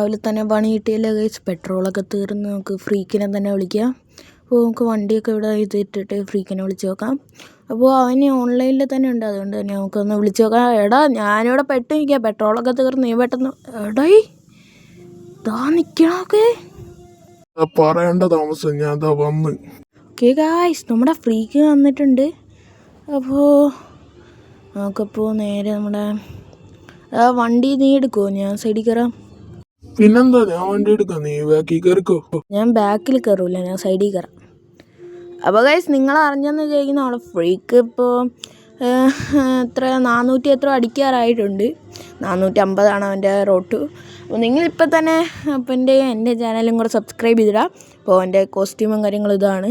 രാവിലെ തന്നെ പണി കിട്ടിയല്ലേ ഗൈസ്. പെട്രോളൊക്കെ തീർന്ന് നമുക്ക് ഫ്രീക്കിനെ തന്നെ വിളിക്കാം. അപ്പോൾ നമുക്ക് വണ്ടിയൊക്കെ ഇവിടെ ഇതിട്ടിട്ട് ഫ്രീക്കിനെ വിളിച്ച് നോക്കാം. അപ്പോൾ അവന് ഓൺലൈനിൽ തന്നെ ഉണ്ട്, അതുകൊണ്ട് തന്നെ നമുക്കൊന്ന് വിളിച്ച് നോക്കാം. എടാ ഞാനിവിടെ പെട്ട് നിൽക്കാം, പെട്രോളൊക്കെ തീർന്ന്. നീ പെട്ടെന്ന് എടായി ഇതാ നിൽക്കണമൊക്കെ പറയേണ്ട താമസം ഞാൻ വന്ന്. ഓക്കെ ഗൈസ്, നമ്മുടെ ഫ്രീക്ക് വന്നിട്ടുണ്ട്. അപ്പോൾ നമുക്കപ്പോൾ നേരെ നമ്മുടെ വണ്ടി നീ എടുക്കുമോ? ഞാൻ സൈഡിൽ കയറാം. പിന്നെന്താ, ഞാൻ വണ്ടി എടുക്കാം, നീ ബാക്കിൽ കയറിക്കോ. ഞാൻ ബാക്കിൽ കയറൂല, ഞാൻ സൈഡിൽ കയറാം. അപ്പോൾ ഗൈസ്, നിങ്ങൾ അറിഞ്ഞെന്ന് ചോദിക്കുന്ന അവിടെ ഫ്രീക്ക് ഇപ്പോൾ എത്ര 400 എത്ര അടിക്കാറായിട്ടുണ്ട്. 450 അവൻ്റെ റോട്ട്. അപ്പോൾ നിങ്ങളിപ്പോൾ തന്നെ അപ്പോൾ എൻ്റെ ചാനലും കൂടെ സബ്സ്ക്രൈബ് ചെയ്തിടാം. അപ്പോൾ എൻ്റെ കോസ്റ്റ്യൂമും കാര്യങ്ങളും ഇതാണ്.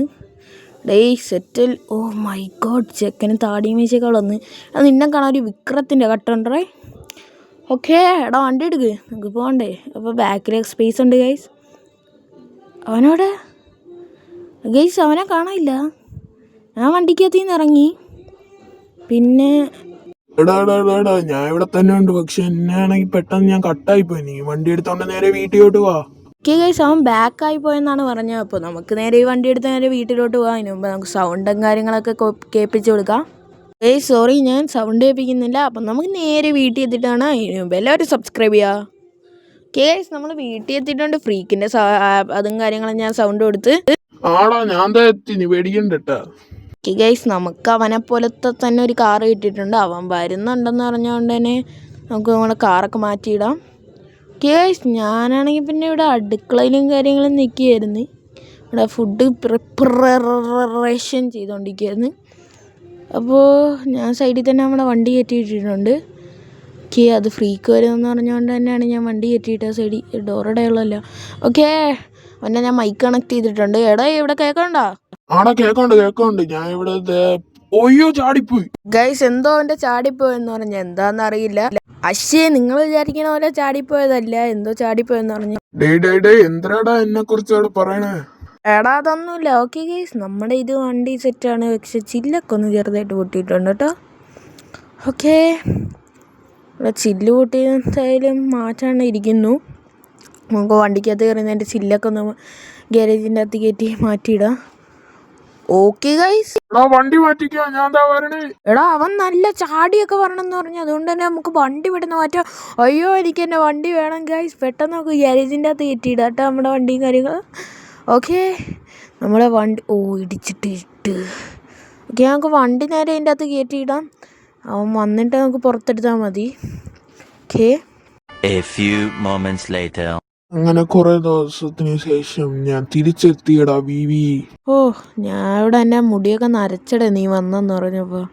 സെറ്റിൽ. ഓ മൈ ഗോഡ്, ചെക്കന് താടി മീശയൊക്കെ വന്ന്. അത് നിന്നെ കാണാൻ ഒരു വിക്രത്തിൻ്റെ കട്ടുണ്ടേ. ഓക്കെ എടാ വണ്ടി എടുക്ക്, നമുക്ക് പോകണ്ടേ. അപ്പോൾ ബാക്കിൽ സ്പേസ് ഉണ്ട് ഗൈസ്. അവനോടെ ഗൈസ് അവനെ കാണാനില്ല. ഞാൻ വണ്ടിക്കകത്ത് നിന്ന് ഇറങ്ങി. പിന്നെ എടാ ഞാൻ ഇവിടെ തന്നെ ഉണ്ട്, പക്ഷെ എന്നെ ആണെങ്കിൽ പെട്ടെന്ന് ഞാൻ കട്ടായിപ്പോയി. നീ വണ്ടി എടുത്തോണ്ട് നേരെ വീട്ടിലോട്ട് വാ. ഓക്കെ ഗൈസ്, അവൻ ബാക്കായി പോയെന്നാണ് പറഞ്ഞത്. അപ്പോൾ നമുക്ക് നേരെ ഈ വണ്ടി എടുത്ത് നേരെ വീട്ടിലോട്ട് പോകാം. അതിന് മുമ്പ് നമുക്ക് സൗണ്ടും കാര്യങ്ങളൊക്കെ കേൾപ്പിച്ച് കൊടുക്കാം. സോറി, ഞാൻ സൗണ്ട് കേൾപ്പിക്കുന്നില്ല. അപ്പം നമുക്ക് നേരെ വീട്ടിൽ എത്തിയിട്ടാണ്. അതിന് മുമ്പ് എല്ലാവരും സബ്സ്ക്രൈബ് ചെയ്യുക. ഗൈസ്, നമ്മൾ വീട്ടിൽ എത്തിയിട്ടുണ്ട്. ഫ്രീക്കിൻ്റെ അതും കാര്യങ്ങളും ഞാൻ സൗണ്ട് കൊടുത്ത്. ആടാ ഞാൻ എത്തി, നീ പേടിക്കണ്ടട്ടാ. ഗൈസ്, നമുക്ക് അവനെ പോലത്തെ തന്നെ ഒരു കാറ് കിട്ടിയിട്ടുണ്ട്. അവൻ വരുന്നുണ്ടെന്ന് പറഞ്ഞുകൊണ്ട് തന്നെ നമുക്ക് നമ്മുടെ കാറൊക്കെ മാറ്റിയിടാം. ഗൈസ്, ഞാനാണെങ്കിൽ പിന്നെ ഇവിടെ അടുക്കളയിലും കാര്യങ്ങളും നിൽക്കുകയായിരുന്നു. ഇവിടെ ഫുഡ് പ്രിപ്പറേഷൻ ചെയ്തുകൊണ്ടിരിക്കുകയായിരുന്നു. അപ്പോൾ ഞാൻ സൈഡിൽ തന്നെ നമ്മുടെ വണ്ടി കയറ്റിയിട്ടിട്ടുണ്ട്. ഓക്കെ, അത് ഫ്രീക്ക് വരുമെന്ന് പറഞ്ഞുകൊണ്ട് തന്നെയാണ് ഞാൻ വണ്ടി കയറ്റിയിട്ട് സൈഡിൽ ഡോറുടെ ഉള്ളല്ലോ. ഓക്കെ, അവനെ ഞാൻ മൈക്ക് കണക്ട് ചെയ്തിട്ടുണ്ട്. എടാ ഇവിടെ കേൾക്കണ്ടോ? ആടാ കേൾക്കണ്ട്. ഞാൻ ഇവിടെ ഒയ്യോ ചാടിപ്പോയി. ഗൈസ്, എന്തോ അവൻ്റെ ചാടിപ്പോയെന്ന് പറഞ്ഞാൽ എന്താണെന്നറിയില്ല. അശ്ശേ, നിങ്ങൾ വിചാരിക്കണ പോലെ ചാടിപ്പോയതല്ല, എന്തോ ചാടിപ്പോയെന്ന് പറഞ്ഞു. എന്താടാ എന്നെ കുറിച്ച് അവിടെ പറയണേ? എടാ അതൊന്നുമില്ല. ഓക്കെ ഗൈസ്, നമ്മുടെ ഇത് വണ്ടി സെറ്റാണ്. പക്ഷെ ചില്ലൊക്കെ ഒന്ന് ചെറുതായിട്ട് പൊട്ടിയിട്ടുണ്ട് കേട്ടോ. ഓക്കെ, ഇവിടെ ചില്ല് പൊട്ടി എന്തായാലും മാറ്റാണ്ട് ഇരിക്കുന്നു. നമുക്ക് വണ്ടിക്കകത്ത് കയറുന്നതിൻ്റെ ചില്ലൊക്കെ ഒന്ന് ഗ്യാരേജിൻ്റെ അകത്ത് കയറ്റി മാറ്റിയിടാം. ഓക്കെ ഗൈസ്, വണ്ടി മാറ്റിക്കോ, ഞാൻ വരണേ. എടാ അവൻ നല്ല ചാടിയൊക്കെ വരണമെന്ന് പറഞ്ഞു, അതുകൊണ്ട് തന്നെ നമുക്ക് വണ്ടി പെട്ടെന്ന് മാറ്റാം. അയ്യോ എനിക്ക് എൻ്റെ വണ്ടി വേണം ഗൈസ്, പെട്ടെന്ന് നമുക്ക് ഗ്യാരേജിൻ്റെ അകത്ത് കയറ്റിയിടാം കേട്ടോ നമ്മുടെ വണ്ടിയും കാര്യങ്ങൾ. ഓക്കെ, നമ്മുടെ വണ്ടി ഇടിച്ചിട്ട്. ഓക്കെ, നമുക്ക് വണ്ടി നേരെ അതിൻ്റെ അകത്ത് കയറ്റിയിടാം. അവൻ വന്നിട്ട് നമുക്ക് പുറത്തെടുത്താൽ മതി. ഓക്കെ, അങ്ങനെ കുറെ ദിവസത്തിന് ശേഷം ഞാൻ തിരിച്ചെത്തിയടാ വിവി. ഞാൻ ഇവിടെ എൻ്റെ മുടിയൊക്കെ നരച്ചടേ നീ വന്നെന്ന് പറഞ്ഞപ്പോൾ.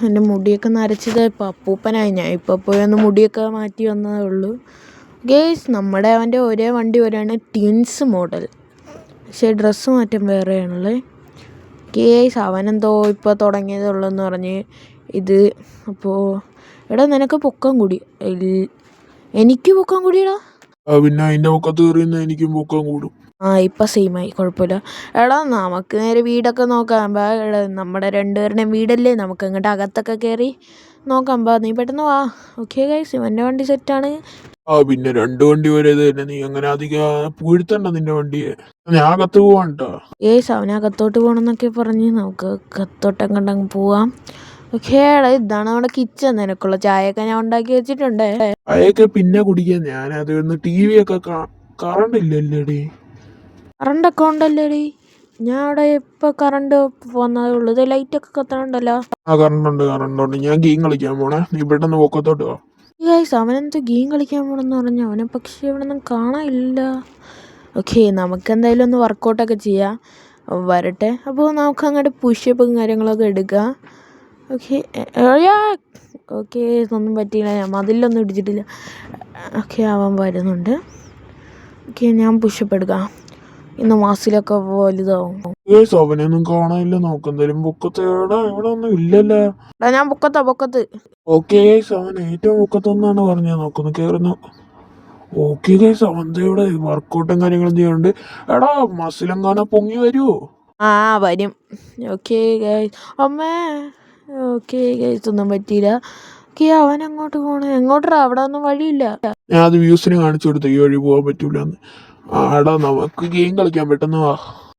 എൻ്റെ മുടിയൊക്കെ നരച്ചത് ഇപ്പം അപ്പൂപ്പനായി. ഞാൻ ഇപ്പോൾ പോയി ഒന്ന് മുടിയൊക്കെ മാറ്റി വന്നതേ ഉള്ളൂ. ഗേസ്, നമ്മുടെ അവൻ്റെ ഒരേ വണ്ടി വരെയാണ് ട്വിൻസ് മോഡൽ, പക്ഷേ ഡ്രസ്സ് മാറ്റം വേറെയാണല്ലേ. ഗേസ്, അവനെന്തോ ഇപ്പോൾ തുടങ്ങിയതേ ഉള്ളൂന്ന് പറഞ്ഞ് ഇത്. അപ്പോൾ എടാ നിനക്ക് പൊക്കം കൂടി. എനിക്ക് പൊക്കം കൂടിയടാ. പിന്നെ അതിന്റെ പൊക്കത്ത് കയറിയുന്ന എനിക്കും പൊക്കം കൂടും. ഇപ്പം സെയിമായി, കുഴപ്പമില്ല. എടാ നമുക്ക് നേരെ വീടൊക്കെ നോക്കാം. നമ്മുടെ രണ്ടുപേരുടെയും വീടല്ലേ, നമുക്ക് അങ്ങോട്ട് അകത്തൊക്കെ കയറി നോക്കാം. നീ പെട്ടെന്ന് വാ. ഓക്കെ ഗൈസ്, ഇവൻ്റെ വണ്ടി സെറ്റാണ്. പിന്നെ 2 വണ്ടി വരെ തന്നെ, നീ അങ്ങനെ അധികം പൂഴ്ത്തണ്ട നിന്റെ വണ്ടിയെ. ഞാൻ അകത്ത് പോവാട്ടോ. അവനെ അകത്തോട്ട് പോകണമെന്നൊക്കെ പറഞ്ഞ് നമുക്ക് അകത്തോട്ട് അങ്ങോട്ടങ്ങ് പോവാം. ഓക്കെ, ഇതാണ് നമ്മുടെ കിച്ചൺ. നിനക്കുള്ള ചായയൊക്കെ ഞാൻ ഉണ്ടാക്കി വെച്ചിട്ടുണ്ട്. ചായയൊക്കെ പിന്നെ കുടിക്കാൻ. ഞാൻ അത് ടി വി ഒക്കെ കറണ്ട് ഇല്ലല്ലേടി? കറണ്ടൊക്കെ ഉണ്ടല്ലേടി, ഞാൻ അവിടെ ഇപ്പൊ കറണ്ട് പോന്നതേ ഉള്ളൂ. ഇത് ലൈറ്റൊക്കെ കത്തണുണ്ടല്ലോ. കറണ്ട് ഉണ്ട്. ഞാൻ ഗെയിം കളിക്കാൻ പോണേ, നീ പെട്ടെന്ന് പൊക്കത്തോട്ട് വാ. അവനെന്ത് ഗെയിം കളിക്കാൻ പോണെന്ന് പറഞ്ഞു. അവനെ പക്ഷേ ഇവിടെ ഒന്നും കാണാനില്ല. ഓക്കെ, നമുക്ക് എന്തായാലും ഒന്ന് വർക്കൗട്ടൊക്കെ ചെയ്യാം. വരട്ടെ. അപ്പോൾ നമുക്ക് അങ്ങോട്ട് പുഷപ്പും കാര്യങ്ങളൊക്കെ എടുക്കാം. ഓക്കെ ഇതൊന്നും പറ്റിയില്ല, ഞാൻ മതിലൊന്നും ഇടിച്ചിട്ടില്ല. ഓക്കെ, അവൻ വരുന്നുണ്ട്. ഓക്കെ, ഞാൻ പുഷപ്പ് എടുക്കാം. ഇന്ന് മാസിലൊക്കെ വലുതാവും. അവനൊന്നും കാണാനില്ല. നോക്കെന്തായാലും പൊക്കത്ത്. ഇവിടെ ഒന്നും ഇല്ലല്ലോ. ഞാൻ പൊക്കത്ത്. ഓക്കെ, അവൻ ഏറ്റവും പൊക്കത്തൊന്നാണ് പറഞ്ഞ നോക്കുന്നു കയറുന്നു. ഓക്കെ ഗൈസ്, അവൻ്റെ ഇവിടെ വർക്കൗട്ടും കാര്യങ്ങളും ചെയ്യുന്നുണ്ട്. എടാ മസിലെങ്ങാനും പൊങ്ങി വരുമോ? വരും. ഓക്കെ ഗൈസ്, അമ്മേ. ഓക്കെ ഗൈസ്, ഒന്നും പറ്റിയില്ല. ഓക്കെ, അവൻ അങ്ങോട്ട് പോകണം. എങ്ങോട്ടാ? അവിടെ ഒന്നും വഴിയില്ല. ഞാൻ അത് വ്യൂസിന് കാണിച്ചു കൊടുത്തു ഈ വഴി പോകാൻ പറ്റൂല എന്ന്. ആടാ നമുക്ക് ഗെയിം കളിക്കാൻ പെട്ടെന്ന് വാ.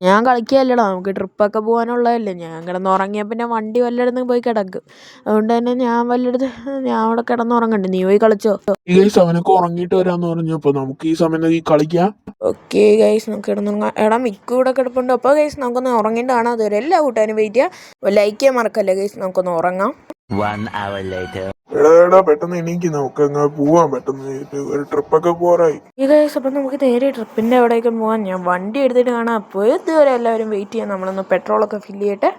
ഞാൻ കളിക്കുകയല്ലടാ, നമുക്ക് ട്രിപ്പൊക്കെ പോകാനുള്ളതല്ലേ. ഞാൻ കിടന്നുറങ്ങിയാൽ പിന്നെ വണ്ടി വല്ലയിടത്തും പോയി കിടക്കും. അതുകൊണ്ട് തന്നെ ഞാൻ അവിടെ കിടന്നുറങ്ങണ്ട്, നീ പോയി കളിച്ചോ. ഈ ഗൈസ് അവനൊക്കെ ഉറങ്ങിയിട്ട് വരാന്ന് പറഞ്ഞപ്പോ നമുക്ക് ഈ സമയത്ത് ഈ കളിക്കാം. ഓക്കെ ഗൈസ്, നമുക്ക് കിടന്നുറങ്ങാം. എടാ മിക്കു ഇവിടെ കിടപ്പുണ്ട്. അപ്പോൾ ഗൈസ് നമുക്കൊന്ന് ഉറങ്ങിയിട്ട് കാണാം. അതുവരെ എല്ലാ കൂട്ടാനും വെയിറ്റ് ചെയ്യാം. ലൈക്ക് ചെയ്യാൻ മറക്കല്ലേ ഗൈസ്, നമുക്കൊന്ന് ഉറങ്ങാം. എടാ പെട്ടെന്ന് എണീക്ക്, നമുക്ക് അങ്ങ് പോവാൻ പെട്ടെന്ന്, ഒരു ട്രിപ്പൊക്കെ പോറായി. ഈ ഗൈസ് അപ്പം നമുക്ക് നേരെ ട്രിപ്പിൻ്റെ അവിടേക്ക് പോകാം. ഞാൻ വണ്ടി എടുത്തിട്ട് കാണാം. അപ്പോൾ ഇതുവരെ എല്ലാവരും വെയിറ്റ് ചെയ്യാം, നമ്മളൊന്ന് പെട്രോളൊക്കെ ഫില്ല് ചെയ്യട്ടെ.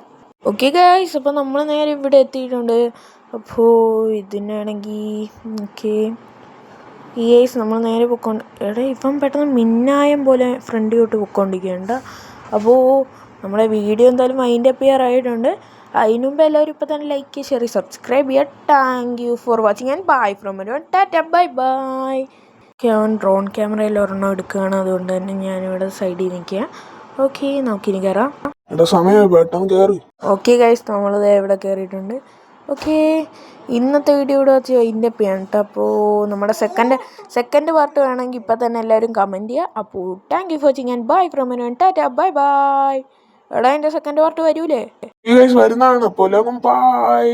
ഓക്കെ ഗൈസ്, അപ്പോൾ നമ്മൾ നേരെ ഇവിടെ എത്തിയിട്ടുണ്ട്. അപ്പോൾ ഇതിനാണെങ്കിൽ ഓക്കെ ഈ ഗൈസ് നമ്മൾ നേരെ പൊക്കോണ്ട്. എടാ ഇപ്പം പെട്ടെന്ന് മിന്നായം പോലെ ഫ്രണ്ടിലോട്ട് പൊക്കോണ്ടിരിക്കുകയുണ്ട്. അപ്പോൾ നമ്മുടെ വീഡിയോ എന്തായാലും മൈൻഡ് അപ്പ് ചെയ്യാറായിട്ടുണ്ട്. അതിന് മുമ്പ് എല്ലാവരും ഇപ്പോൾ തന്നെ ലൈക്ക് ഷെയർ സബ്സ്ക്രൈബ് ചെയ്യുക. Thank you for watching and bye from Tata bye bye. അവൻ ഡ്രോൺ ക്യാമറയിൽ ഒരെണ്ണം എടുക്കുകയാണ്, അതുകൊണ്ട് തന്നെ ഞാനിവിടെ സൈഡിൽ നിൽക്കുക. ഓക്കെ നമുക്കിനി കയറാം. ഓക്കെ ഗൈസ്, നമ്മളിത് ഇവിടെ കയറിയിട്ടുണ്ട്. ഓക്കെ ഇന്നത്തെ വീഡിയോ ഇവിടെ വെച്ച് അതിൻ്റെ ചെയ്യണം കേട്ടോ. അപ്പോൾ നമ്മുടെ സെക്കൻഡ് പാർട്ട് വേണമെങ്കിൽ ഇപ്പം തന്നെ എല്ലാവരും കമൻറ്റ് ചെയ്യുക. അപ്പോൾ thank you for watching and bye from Tata bye bye. എടാ എൻ്റെ സെക്കൻഡ് പാർട്ട് വരൂലേ? ഈ ഗൈസ് വരുന്നതാണ്. അപ്പോൾ ബൈ.